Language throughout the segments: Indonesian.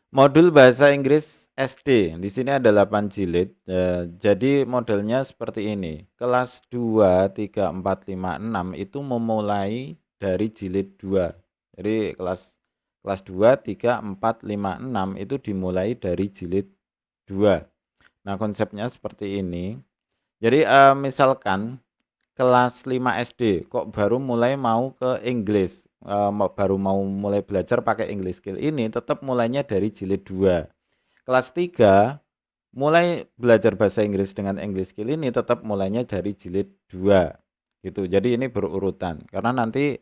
Modul bahasa Inggris SD, di sini ada 8 jilid, jadi modelnya seperti ini. Kelas 2, 3, 4, 5, 6 itu memulai dari jilid 2. Jadi kelas 2, 3, 4, 5, 6 itu dimulai dari jilid 2. Nah, konsepnya seperti ini. Jadi, misalkan kelas 5 SD kok baru mulai mau ke Inggris, baru mau mulai belajar pakai English Skill, ini tetap mulainya dari jilid 2. Kelas 3 mulai belajar bahasa Inggris dengan English Skill, ini tetap mulainya dari jilid 2 gitu. Jadi ini berurutan karena nanti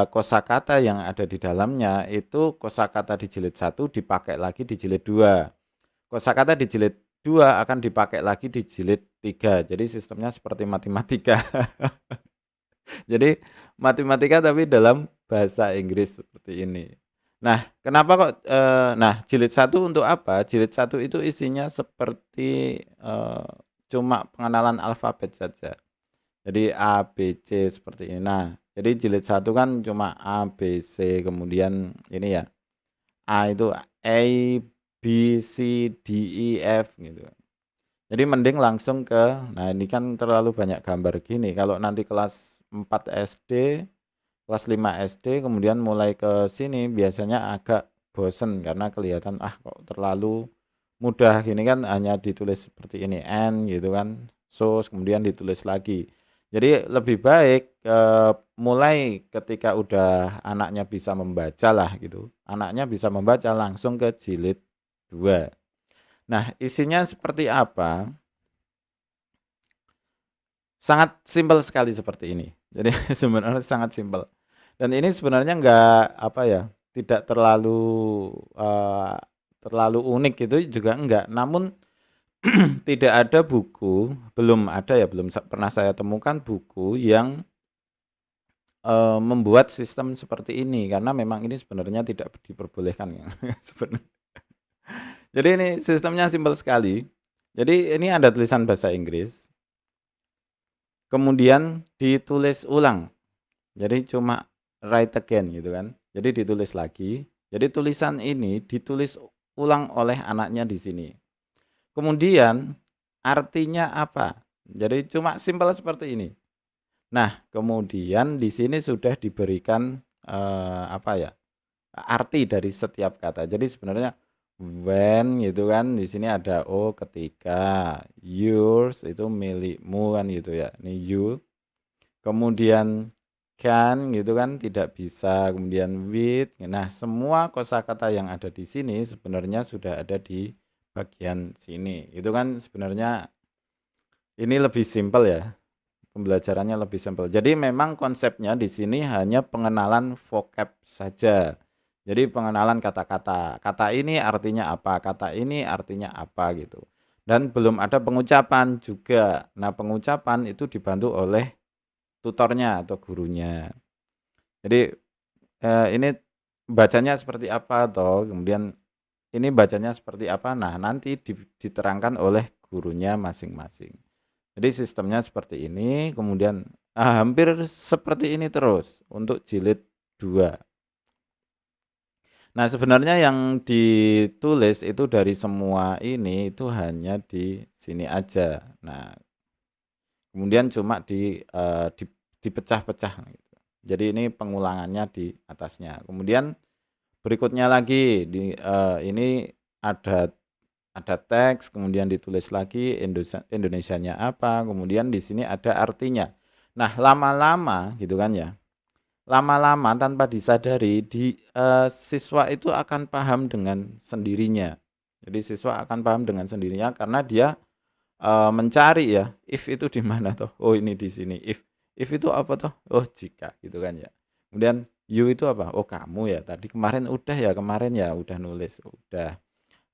kosakata yang ada di dalamnya itu kosakata di jilid 1 dipakai lagi di jilid 2. Kosakata di jilid 2 akan dipakai lagi di jilid 3. Jadi sistemnya seperti matematika. Jadi matematika tapi dalam bahasa Inggris seperti ini. Nah, kenapa kok nah jilid 1 untuk apa? Jilid 1 itu isinya seperti cuma pengenalan alfabet saja. Jadi A, B, C seperti ini. Nah, jadi jilid 1 kan cuma A, B, C, kemudian ini ya. A itu A, B, C, D, E, F gitu. Jadi mending langsung nah ini kan terlalu banyak gambar gini. Kalau nanti kelas 4 SD, kelas 5 SD kemudian mulai ke sini biasanya agak bosen karena kelihatan kok terlalu mudah gini kan, hanya ditulis seperti ini N gitu kan, kemudian ditulis lagi. Jadi lebih baik mulai ketika udah anaknya bisa membaca lah gitu. Anaknya bisa membaca langsung ke jilid 2. Nah, isinya seperti apa? Sangat simpel sekali seperti ini. Jadi sebenarnya sangat simpel. Dan ini sebenarnya enggak apa ya, tidak eee, terlalu unik gitu juga enggak. Namun tidak ada buku, belum ada ya, belum pernah saya temukan buku yang membuat sistem seperti ini karena memang ini sebenarnya tidak diperbolehkan ya sebenarnya. Jadi ini sistemnya simpel sekali. Jadi ini ada tulisan bahasa Inggris, kemudian ditulis ulang. Jadi cuma write again gitu kan. Jadi ditulis lagi. Jadi tulisan ini ditulis ulang oleh anaknya di sini. Kemudian artinya apa? Jadi cuma simpel seperti ini. Nah, kemudian di sini sudah diberikan apa ya? Arti dari setiap kata. Jadi sebenarnya when gitu kan, di sini ada ketika, yours itu milikmu kan gitu ya. Ini you. Kemudian can gitu kan tidak bisa, kemudian with. Nah, semua kosakata yang ada di sini sebenarnya sudah ada di bagian sini. Itu kan sebenarnya ini lebih simpel ya. Pembelajarannya lebih simpel. Jadi memang konsepnya di sini hanya pengenalan vocab saja. Jadi pengenalan kata-kata. Kata ini artinya apa, kata ini artinya apa gitu. Dan belum ada pengucapan juga. Nah, pengucapan itu dibantu oleh tutornya atau gurunya. Jadi ini bacanya seperti apa toh, kemudian ini bacanya seperti apa. Nah, nanti diterangkan oleh gurunya masing-masing. Jadi sistemnya seperti ini, kemudian hampir seperti ini terus untuk jilid 2. Nah, sebenarnya yang ditulis itu dari semua ini itu hanya di sini aja. Nah, kemudian cuma dipecah-pecah gitu. Jadi ini pengulangannya di atasnya. Kemudian berikutnya lagi ini ada teks, kemudian ditulis lagi Indonesianya apa, kemudian di sini ada artinya. Nah, lama-lama gitu kan ya. Lama-lama tanpa disadari siswa itu akan paham dengan sendirinya. Jadi siswa akan paham dengan sendirinya karena dia mencari ya, if itu di mana toh? Oh, ini di sini. If itu apa toh? Oh, jika gitu kan ya. Kemudian you itu apa? Oh, kamu ya. Tadi kemarin udah ya, kemarin ya udah nulis, udah.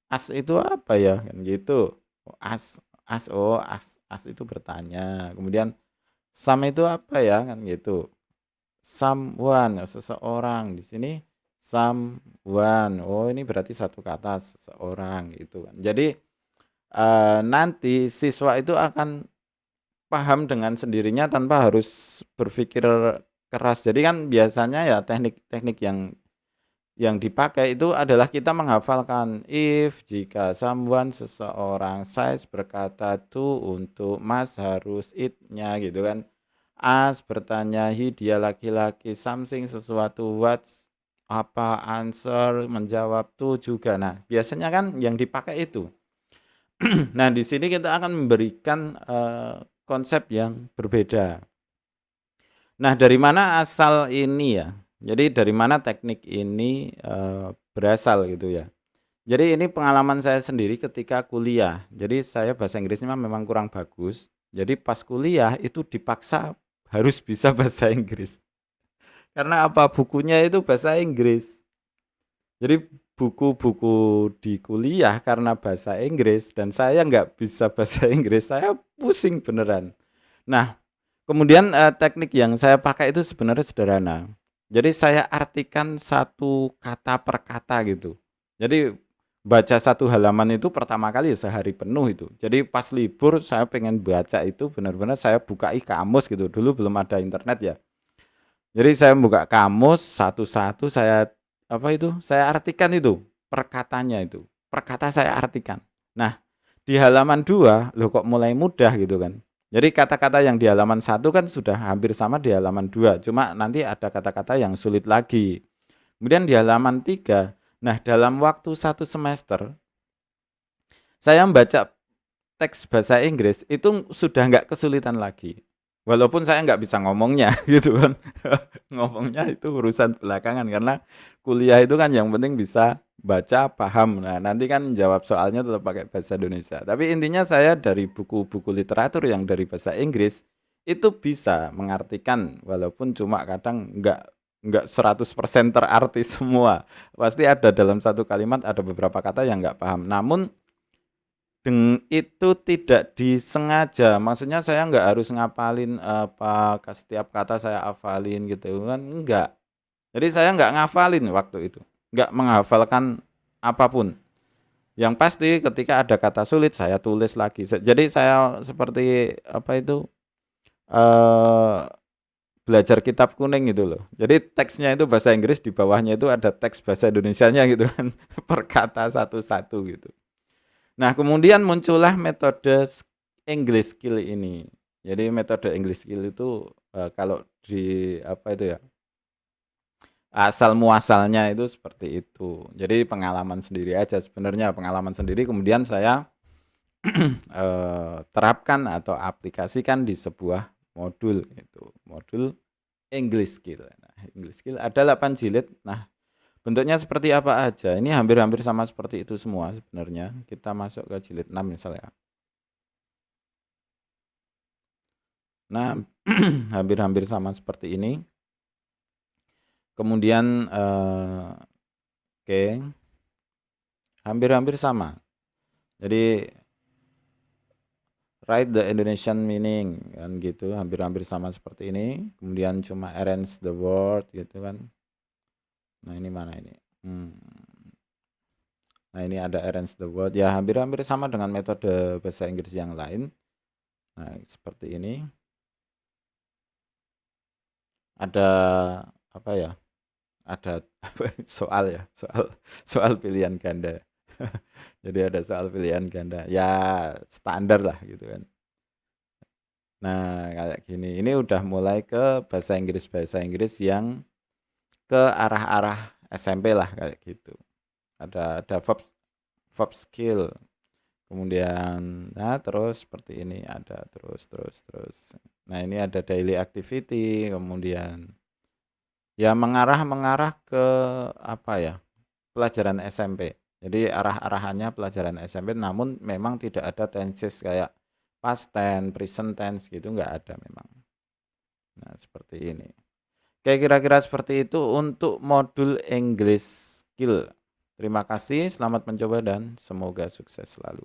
As itu apa ya? Kan gitu. Oh, as itu bertanya. Kemudian some itu apa ya? Kan gitu. Someone, seseorang. Di sini someone. Oh, ini berarti satu kata seseorang gitu kan. Jadi nanti siswa itu akan paham dengan sendirinya tanpa harus berpikir keras. Jadi kan biasanya ya teknik-teknik yang Yang dipakai itu adalah kita menghafalkan if, jika someone, seseorang, says, berkata, to, untuk, must, harus, it-nya gitu kan. Ask, bertanya, he, dia laki-laki, something, sesuatu, what's, apa, answer, menjawab, to juga. Nah, biasanya kan yang dipakai itu. Nah, di sini kita akan memberikan konsep yang berbeda. Nah, dari mana asal ini ya? Jadi dari mana teknik ini berasal gitu ya? Jadi ini pengalaman saya sendiri ketika kuliah. Jadi saya bahasa Inggrisnya memang kurang bagus. Jadi pas kuliah itu dipaksa harus bisa bahasa Inggris. Karena apa? Bukunya itu bahasa Inggris. Jadi buku-buku di kuliah karena bahasa Inggris dan saya nggak bisa bahasa Inggris, saya pusing beneran. Nah, kemudian teknik yang saya pakai itu sebenarnya sederhana. Jadi saya artikan satu kata per kata gitu. Jadi baca satu halaman itu pertama kali sehari penuh itu. Jadi pas libur saya pengen baca itu benar-benar saya bukai kamus gitu. Dulu belum ada internet ya. Jadi saya buka kamus satu-satu saya saya artikan itu perkatanya itu. Perkata saya artikan. Nah, di halaman 2 loh kok mulai mudah gitu kan. Jadi kata-kata yang di halaman 1 kan sudah hampir sama di halaman 2, cuma nanti ada kata-kata yang sulit lagi. Kemudian di halaman 3, nah dalam waktu 1 semester saya membaca teks bahasa Inggris itu sudah nggak kesulitan lagi. Walaupun saya nggak bisa ngomongnya gitu kan. Ngomongnya itu urusan belakangan karena kuliah itu kan yang penting bisa baca, paham. Nah, nanti kan jawab soalnya tetap pakai bahasa Indonesia. Tapi intinya saya dari buku-buku literatur yang dari bahasa Inggris itu bisa mengartikan walaupun cuma kadang nggak 100% terarti semua. Pasti ada dalam satu kalimat ada beberapa kata yang nggak paham. Namun itu tidak disengaja, maksudnya saya nggak harus ngapalin setiap kata saya hafalin gitu kan, enggak. Jadi saya nggak ngafalin waktu itu, nggak menghafalkan apapun. Yang pasti ketika ada kata sulit saya tulis lagi. Jadi saya seperti eee, belajar kitab kuning gitu loh. Jadi teksnya itu bahasa Inggris, di bawahnya itu ada teks bahasa Indonesianya gitu kan, per kata satu-satu gitu. Nah, kemudian muncullah metode English skill ini. Jadi metode English skill itu kalau di asal muasalnya itu seperti itu. Jadi pengalaman sendiri aja sebenarnya, pengalaman sendiri kemudian saya terapkan atau aplikasikan di sebuah modul itu, modul English skill. Nah, English skill ada 8 jilid. Nah, bentuknya seperti apa aja? Ini hampir-hampir sama seperti itu semua sebenarnya. Kita masuk ke jilid 6 misalnya. Nah, hampir-hampir sama seperti ini. Kemudian oke, hampir-hampir sama. Jadi write the Indonesian meaning kan gitu, hampir-hampir sama seperti ini. Kemudian cuma arrange the word gitu kan. Nah, ini mana ini? Nah, ini ada arrange the word. Ya, hampir-hampir sama dengan metode bahasa Inggris yang lain. Nah, seperti ini. Ada apa ya? Ada soal ya, soal pilihan ganda. Jadi ada soal pilihan ganda. Ya, standar lah gitu kan. Nah, kayak gini. Ini udah mulai ke bahasa Inggris yang ke arah-arah SMP lah kayak gitu. Ada verb skill. Kemudian terus seperti ini ada terus. Nah, ini ada daily activity, kemudian ya mengarah ke pelajaran SMP. Jadi arah-arahannya pelajaran SMP, namun memang tidak ada tenses kayak past tense, present tense gitu nggak ada memang. Nah, seperti ini. Kayak kira-kira seperti itu untuk modul English Skill. Terima kasih, selamat mencoba dan semoga sukses selalu.